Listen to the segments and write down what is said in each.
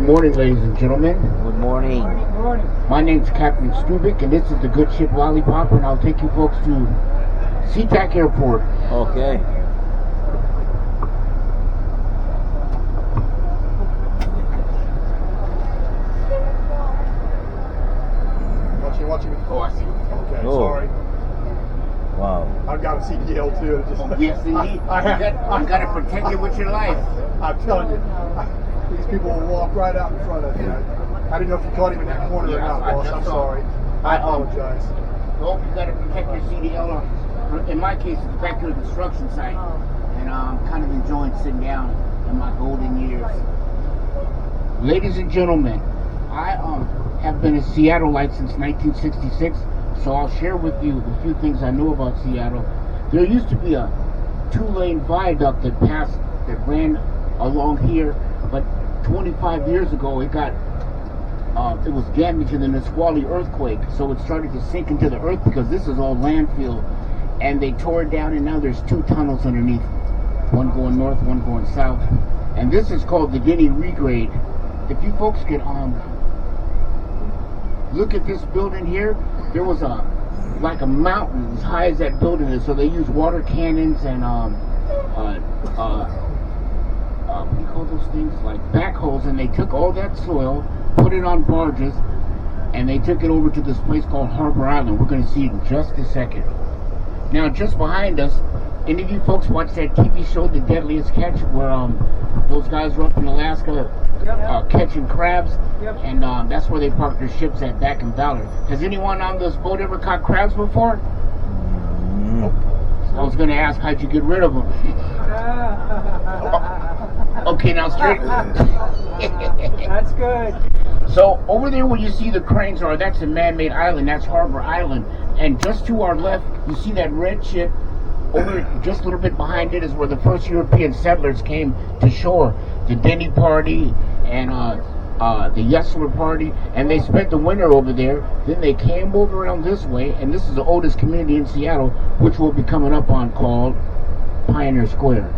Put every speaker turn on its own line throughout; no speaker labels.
morning, ladies and gentlemen.
Good morning.
My name's Captain Stubik, and this is the good ship Lollipop, and I'll take you folks to Seatac Airport.
Okay.
Watching me?
Oh, I see.
Okay,
Oh.
sorry.
Wow.
I've got a CDL too.
Yes, indeed. You got to protect it with your life.
I'm telling you, these people will walk right out in front of you. I didn't know if you caught him in that corner or not, boss. I'm sorry. I apologize.
Well, you got to protect your CDL. In my case, it's back to a construction site, and I'm kind of enjoying sitting down in my golden years. Ladies and gentlemen, I have been in Seattle since 1966, so I'll share with you a few things I know about Seattle. There used to be a 2-lane viaduct that ran along here, but 25 years ago it was damaged in the Nisqually earthquake, so it started to sink into the earth because this is all landfill, and they tore it down, and now there's 2 tunnels underneath, one going north, one going south, and this is called the Denny Regrade. If you folks could look at this building here, there was a mountain as high as that building is, so they use water cannons and what do you call those things, like backhoes, and they took all that soil, put it on barges, and they took it over to this place called Harbor Island. We're going to see it in just a second. Now, just behind us, any of you folks watch that TV show, The Deadliest Catch, where those guys were up in Alaska catching crabs, and that's where they park their ships at back in Ballard. Has anyone on this boat ever caught crabs before? I was going to ask, how'd you get rid of them? Okay, now straight.
That's good.
So over there where you see the cranes are, that's a man-made island. That's Harbor Island. And just to our left, you see that red ship. Over just a little bit behind it is where the first European settlers came to shore. The Denny Party and the Yesler Party, and they spent the winter over there. Then they came over around this way, and this is the oldest community in Seattle, which we'll be coming up on, called Pioneer Square.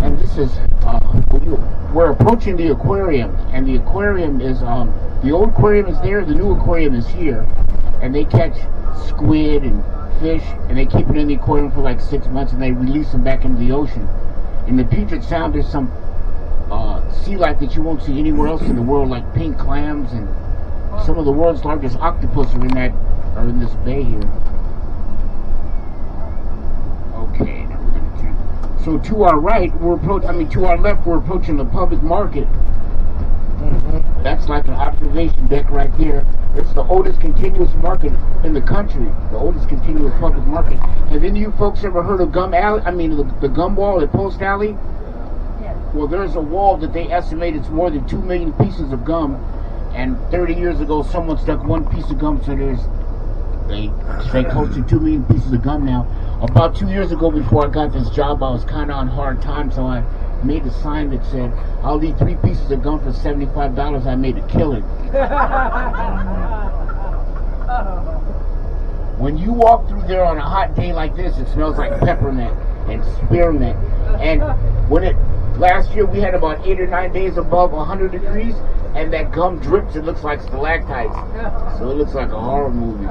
And this is we're approaching the aquarium, and the aquarium is the old aquarium is there, the new aquarium is here, and they catch squid and fish, and they keep it in the aquarium for like 6 months, and they release them back into the ocean. In the Puget Sound, there's some sea life that you won't see anywhere else in the world, like pink clams, and some of the world's largest octopus are in this bay here. Okay, now we're going to turn. So to our right, to our left, we're approaching the public market. That's like an observation deck right there. It's the oldest continuous market in the country, the oldest continuous public market. Have any of you folks ever heard of Gum Alley? The gum wall at Post Alley? Yes. Well, there's a wall that they estimate it's more than 2 million pieces of gum, and 30 years ago, someone stuck 1 piece of gum, so they say close to 2 million pieces of gum now. About 2 years ago, before I got this job, I was kind of on hard time, so I made a sign that said, I'll eat 3 pieces of gum for $75. I made a killing. When you walk through there on a hot day like this, it smells like peppermint and spearmint. And last year we had about 8 or 9 days above 100 degrees, and that gum drips. It looks like stalactites. So it looks like a horror movie.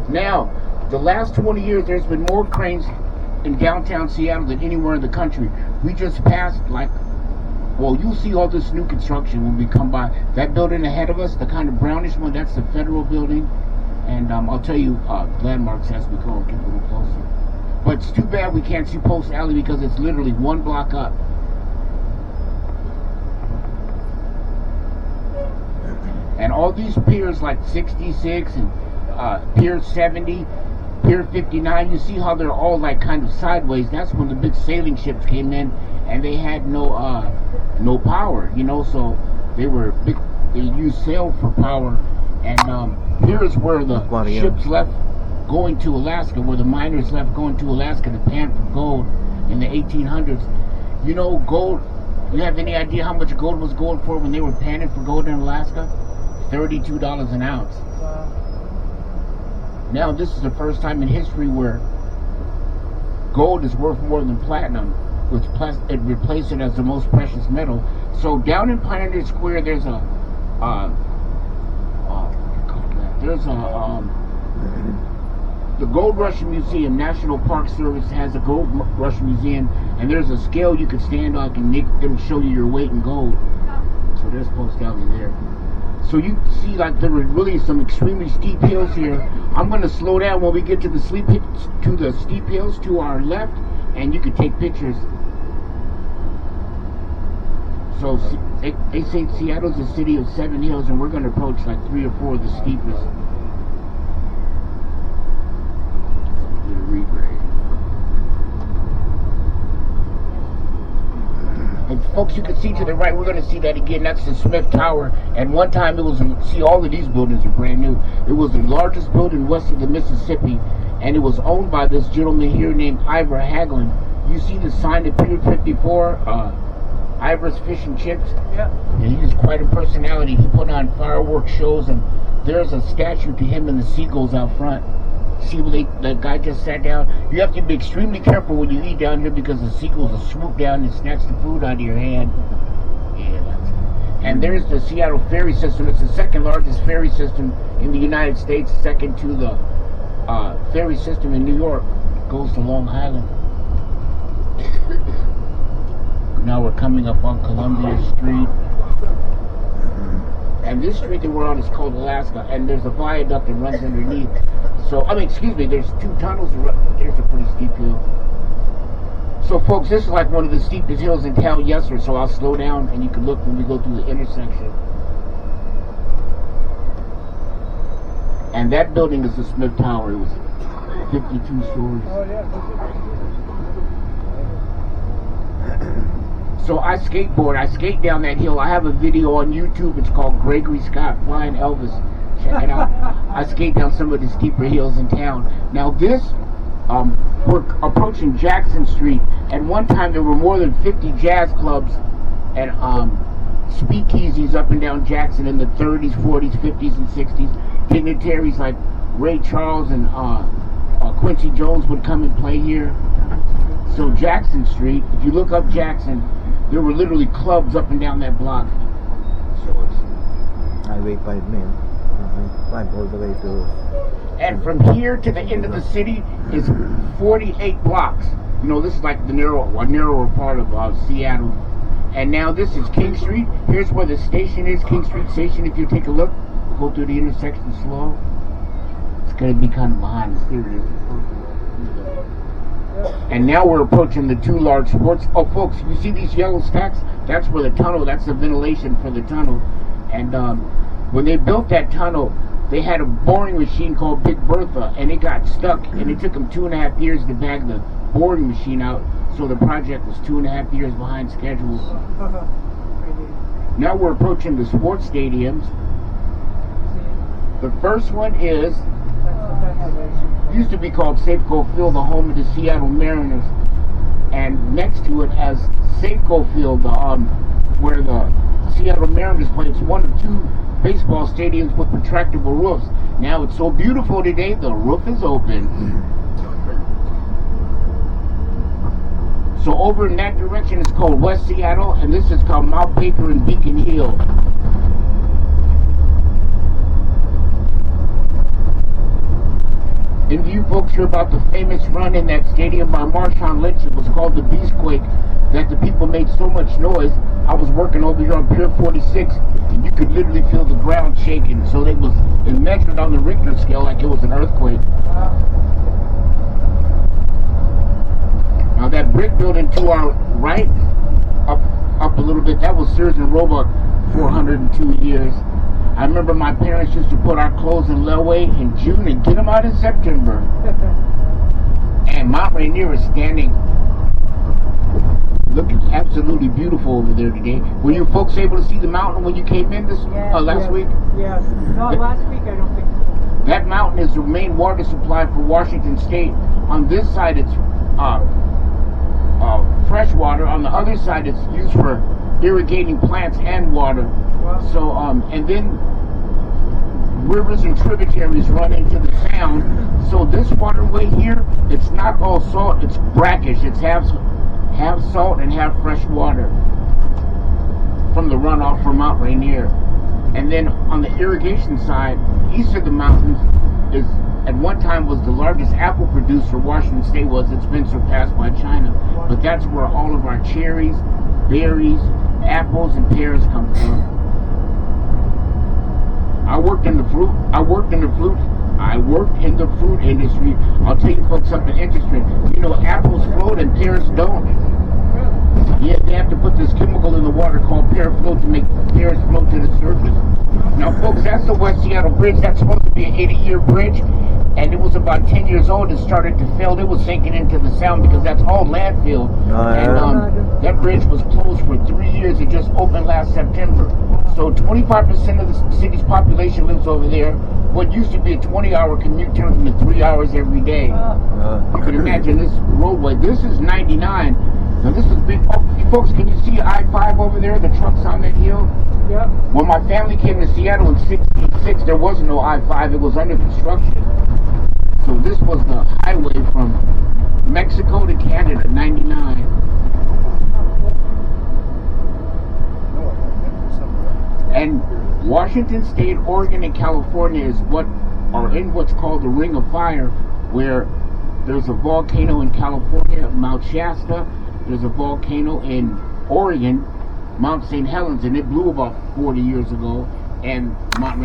Now, the last 20 years, there's been more cranes in downtown Seattle than anywhere in the country. We just passed, you'll see all this new construction when we come by. That building ahead of us, the kind of brownish one, that's the federal building. And I'll tell you landmarks as we go, get a little closer. But it's too bad we can't see Post Alley because it's literally 1 block up. And all these piers like 66 and Pier 70, Pier 59, you see how they're all like kind of sideways. That's when the big sailing ships came in, and they had no power, so they used sail for power. And here is where the ships left going to Alaska, where the miners left going to Alaska to pan for gold in the 1800s. Gold, you have any idea how much gold was going for when they were panning for gold in Alaska? $32 an ounce. Now this is the first time in history where gold is worth more than platinum. which it replaced it as the most precious metal. So down in Pioneer Square, there's a the Gold Rush Museum. National Park Service has a Gold Rush Museum, and there's a scale you can stand on and it'll show you your weight in gold. So there's supposed down there. So you see, like, there were really some extremely steep hills here. I'm going to slow down when we get to the steep hills to our left, and you can take pictures. So they say Seattle's a city of 7 hills, and we're going to approach like 3 or 4 of the steepest. And folks, you can see to the right, we're going to see that again. That's the Smith Tower. And one time it was, see, all of these buildings are brand new. It was the largest building west of the Mississippi, and it was owned by this gentleman here named Ivor Hagelin. You see the sign at Pier 54, Ivor's Fish and Chips?
Yeah.
And he was quite a personality. He put on fireworks shows, and there's a statue to him and the seagulls out front. See where the guy just sat down? You have to be extremely careful when you eat down here because the seagulls will swoop down and snatch the food out of your hand. Yeah. And there's the Seattle ferry system. It's the second largest ferry system in the United States, second to the ferry system in New York. It goes to Long Island. Now we're coming up on Columbia Street. And this street that we're on is called Alaska, and there's a viaduct that runs underneath. So, I mean, excuse me, there's 2 tunnels. There's a pretty steep hill. So, folks, this is like one of the steepest hills in town, yes, sir. So I'll slow down, and you can look when we go through the intersection. And that building is the Smith Tower. It was 52 stories.
Oh, yeah.
So I skateboard. I skate down that hill. I have a video on YouTube. It's called Gregory Scott Flying Elvis. Check it out. I skate down some of the steeper hills in town. Now this, we're approaching Jackson Street. At one time there were more than 50 jazz clubs and speakeasies up and down Jackson in the 30s, 40s, 50s, and 60s. Dignitaries like Ray Charles and Quincy Jones would come and play here. So Jackson Street, if you look up Jackson, there were literally clubs up and down that block. So it's
Highway 5 Main. 5 all the way to...
And from here to the end of the city is 48 blocks. You know, this is like a narrower part of Seattle. And now this is King Street. Here's where the station is, King Street Station. If you take a look, go through the intersection slow. It's going to be kind of behind us. Here it is. And now we're approaching the 2 large sports. Oh, folks, you see these yellow stacks? That's where the tunnel, that's the ventilation for the tunnel. And when they built that tunnel, they had a boring machine called Big Bertha, and it got stuck, and it took them 2.5 years to bag the boring machine out. So the project was 2.5 years behind schedule. Now we're approaching the sports stadiums. The first one is, used to be called Safeco Field, the home of the Seattle Mariners, and next to it as Safeco Field, where the Seattle Mariners play. It's one of 2 baseball stadiums with retractable roofs. Now it's so beautiful today, the roof is open. So over in that direction is called West Seattle, and this is called Mount Baker and Beacon Hill. And you folks hear about the famous run in that stadium by Marshawn Lynch. It was called the Beastquake, that the people made so much noise. I was working over here on Pier 46, and you could literally feel the ground shaking. So it measured on the Richter scale like it was an earthquake. Now that brick building to our right, up a little bit, that was Sears and Roebuck, 402 years. I remember my parents used to put our clothes in layaway in June and get them out in September. And Mount Rainier is standing, looking absolutely beautiful over there today. Were you folks able to see the mountain when you came in last week?
Yes. No, last week I don't think so.
That mountain is the main water supply for Washington State. On this side it's fresh water. On the other side it's used for irrigating plants and water. Wow. So, and then rivers and tributaries run into the sound. So this waterway here, it's not all salt, it's brackish. It's half half salt and half fresh water from the runoff from Mount Rainier. And then on the irrigation side, east of the mountains is at one time was the largest apple producer Washington State was. It's been surpassed by China. But that's where all of our cherries, berries, apples, and pears come from. I worked in the fruit industry. I'll tell you folks something interesting. You know, apples float and pears don't. Yeah, they have to put this chemical in the water called pear float to make pears float to the surface. Now, folks, that's the West Seattle Bridge. That's supposed to be an 80-year bridge, and it was about 10 years old. It started to fail. It was sinking into the sound because that's all landfill. And that bridge was closed for 3 years. It just opened last September. So 25% of the city's population lives over there. What used to be a 20-hour commute turns into 3 hours every day. You can imagine this roadway. This is 99. Now this is big. Oh, folks, can you see I-5 over there? The trucks on that hill?
Yep.
When my family came to Seattle in '66, there was no I-5. It was under construction. So this was the highway from Mexico to Canada, 99. And Washington State, Oregon, and California is are in what's called the Ring of Fire, where there's a volcano in California, Mount Shasta. There's a volcano in Oregon, Mount St. Helens, and it blew about 40 years ago. And Mount Rainier